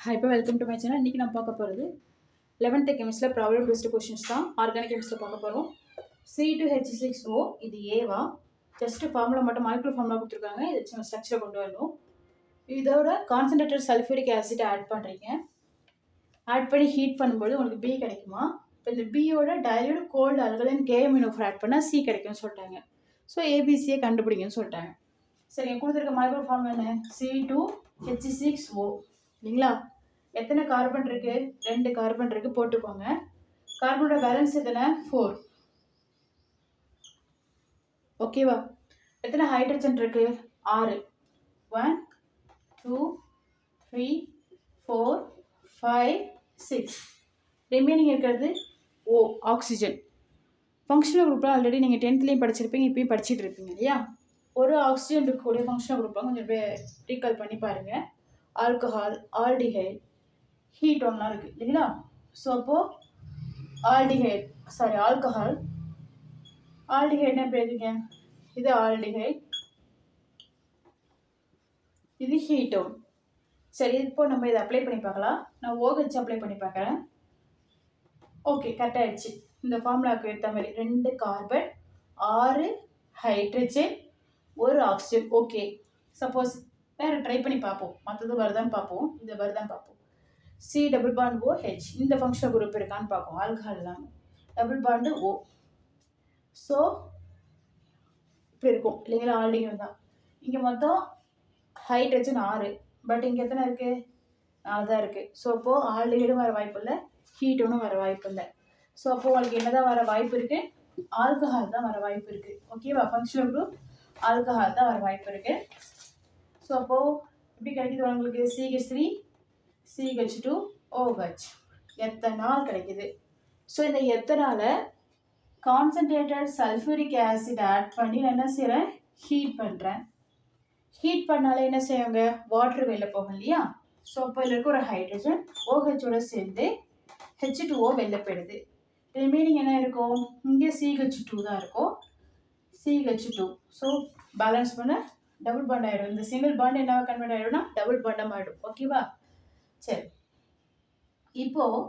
Hi இப்போ welcome to my channel. இன்றைக்கி நம்ம பார்க்க போகிறது 11th கெமிஸ்ட்ரியில் ப்ராப்ளம் பெஸ்ட் கொஷின்ஸ் தான். ஆர்கானிக் கெமிஸ்ட்ரியில் பார்க்க போகிறோம். C2H6O இது ஏவா, ஜஸ்ட்டு ஃபார்முலா மட்டும் மாலிகுலர் ஃபார்முலா கொடுத்துருக்காங்க. இது சின்ன ஸ்ட்ரக்சரை கொண்டு வரணும். இதோட கான்சன்ட்ரேட்டட் சல்ஃபியூரிக் ஆசிட் ஆட் பண்ணுறீங்க. ஆட் பண்ணி ஹீட் பண்ணும்போது உங்களுக்கு பி கிடைக்குமா? இப்போ இந்த பியோட dilute cold alkaline KMnO4 add பண்ணால் சி கிடைக்கும்னு சொல்லிட்டாங்க. ஸோ ஏபிசியை கண்டுபிடிங்கன்னு சொல்லிட்டாங்க. சரிங்க, கொடுத்துருக்க மாலிகுலர் ஃபார்முலா என்ன? C2H6O இல்லைங்களா? எத்தனை கார்பன் இருக்கு? 2 கார்பன் இருக்கு, போட்டுக்கோங்க. கார்பனோட பேலன்ஸ் எத்தனை? 4. ஓகேவா? எத்தனை ஹைட்ரஜன் இருக்கு? 6. 1 2 3 4 5 6. ரிமைனிங் இருக்கிறது O, ஆக்சிஜன். ஃபங்க்ஷனல் குரூப்பில் ஆல்ரெடி நீங்கள் 10th படிச்சிருப்பீங்க, இப்பயும் படிச்சுட்டு இருப்பீங்க இல்லையா? ஒரு ஆக்சிஜன் இருக்கக்கூடிய ஃபங்க்ஷனல் குரூப்பாக கொஞ்சம் ரீகால் பண்ணி பாருங்கள். ஆல்கஹால், ஆல்டிஹைட், ஹீட்டோன்லாம் இருக்குது இல்லைங்களா? ஸோ அப்போது ஆல்கஹால் ஆல்டிஹைட்னா எப்படி இருக்குங்க? இது ஆல்டிஹைட், இது ஹீட்டோன். சரி, இப்போ நம்ம இதை அப்ளை பண்ணி பார்க்கலாம். நான் OH அப்ளை பண்ணி பார்க்குறேன். ஓகே, கரெக்ட் ஆகிடுச்சு. இந்த ஃபார்முலாவுக்கு ஏற்ற மாதிரி 2 carbon, 6 hydrogen, 1 oxygen. Okay, suppose வேறு ட்ரை பண்ணி பார்ப்போம், மற்றது வருதான்னு பார்ப்போம், இந்த வருதான்னு பார்ப்போம். C டபுள் பாண்ட் OH இந்த ஃபங்க்ஷனல் குரூப் இருக்கான்னு பார்ப்போம். ஆல்கஹால் இல்லாமல் டபுள் பாண்டு O. ஸோ இப்படி இருக்கும் இல்லைங்களா? ஆல்டிஹைட் தான். இங்கே மொத்தம் ஹைட்ரஜன் 6, பட் இங்கே எத்தனை இருக்குது? 4 தான் இருக்குது. ஸோ அப்போது ஆல்டிஹைடும் வர வாய்ப்பு இல்லை, ஹீட்டோனும் வர வாய்ப்பு இல்லை. ஸோ அப்போது உங்களுக்கு என்ன தான் வர வாய்ப்பு இருக்குது? ஆல்கஹால் தான் வர வாய்ப்பு இருக்குது. ஓகேவா? ஃபங்க்ஷனல் குரூப் ஆல்கஹால் தான் வர வாய்ப்பு இருக்குது. ஸோ அப்போது எப்படி கிடைக்குது உங்களுக்கு? CH3 CH2 OH எத்தனால் கிடைக்குது. ஸோ இந்த எத்தனால கான்சன்ட்ரேட்டட் சல்ஃபியூரிக் ஆசிட் ஆட் பண்ணி நான் என்ன செய்கிறேன்? ஹீட் பண்ணுறேன். ஹீட் பண்ணாலே என்ன செய்வாங்க? வாட்டர் வெளில போகும் இல்லையா? ஸோ அப்போ இதில் இருக்க ஒரு ஹைட்ரஜன் OHஓட சேர்ந்து H2O வெளில போயிடுது. ரிமைனிங் என்ன இருக்கும்? இங்கே CH2 தான் இருக்கும். CH2. ஸோ பேலன்ஸ் பண்ண டபுள் பாண்ட் ஆகிடும். இந்த சிங்கிள் பாண்ட் என்னவா கன்வெர்ட் ஆகிடும்னா டபுள் பாண்டாக ஆகிடும். ஓகேவா? சரி, இப்போது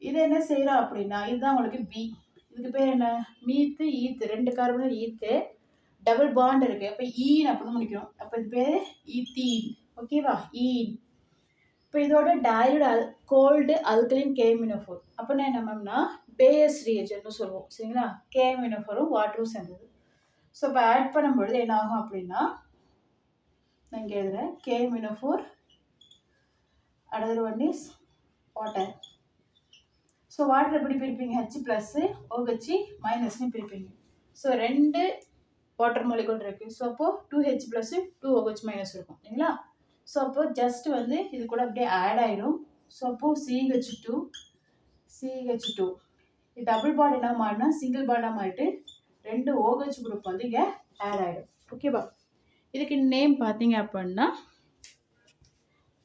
இதை என்ன செய்கிறோம் அப்படின்னா, இதுதான் உங்களுக்கு பி. இதுக்கு பேர் என்ன? மீத்து ஈத்து. 2 கார்பன் ஈத்து, டபுள் பாண்ட் இருக்குது. அப்போ ஈன் அப்படின்னு முடிக்கணும். அப்போ இது பேர் ஈத்தீன். ஓகேவா? ஈன். இப்போ இதோட டைல்யூட் கோல்டு அல்கலைன் KMnO4. அப்படின்னா என்ன மேம்னா பேஸ் ரியேஜன்ட்னு சொல்லுவோம். சரிங்களா? KMnO4ம் வாட்டரும் சேர்ந்தது. ஸோ இப்போ ஆட் பண்ணும்பொழுது என்ன ஆகும் அப்படின்னா, நான் இங்கே எழுதுகிறேன் KMnO4 another one is water. So water எப்படி பிரிப்பீங்க? H+, OH மைனஸ்னு பிரிப்பீங்க. ஸோ 2 வாட்டர் மாலிகுல் இருக்குது. ஸோ அப்போது 2H+, 2OH மைனஸ் இருக்கும் இல்லைங்களா? ஸோ அப்போது ஜஸ்ட் வந்து இது கூட அப்படியே ஆட் ஆகிடும். ஸோ அப்போது CH2 டபுள் பாண்ட் என்ன மாறினா சிங்கிள் பாண்டாக மாறிட்டு 2 OH குரூப் வந்து இங்கே ஆட் ஆகிடும். ஓகேவா? இதுக்கு நேம் பார்த்தீங்க அப்படின்னா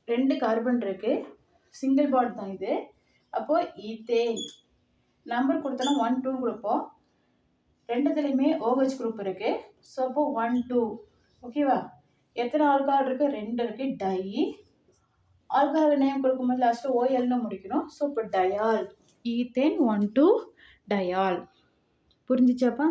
2 கார்பன் இருக்குது, சிங்கிள் பாண்ட் தான் இது. அப்போது ஈத்தேன். நம்பர் கொடுத்தோன்னா 1 2 கொடுப்போம். ரெண்டுத்துலேயுமே OH குரூப் இருக்குது. ஸோ அப்போது 1 2. ஓகேவா? எத்தனை ஆல்கஹால் இருக்குது? 2 இருக்குது. டை. ஆல்கஹால் நேம் கொடுக்கும்போது லாஸ்ட்டு OLன்னு முடிக்கணும். ஸோ இப்போ டயால். ஈத்தேன் 1 2 டயால். புரிஞ்சிச்சாப்பா?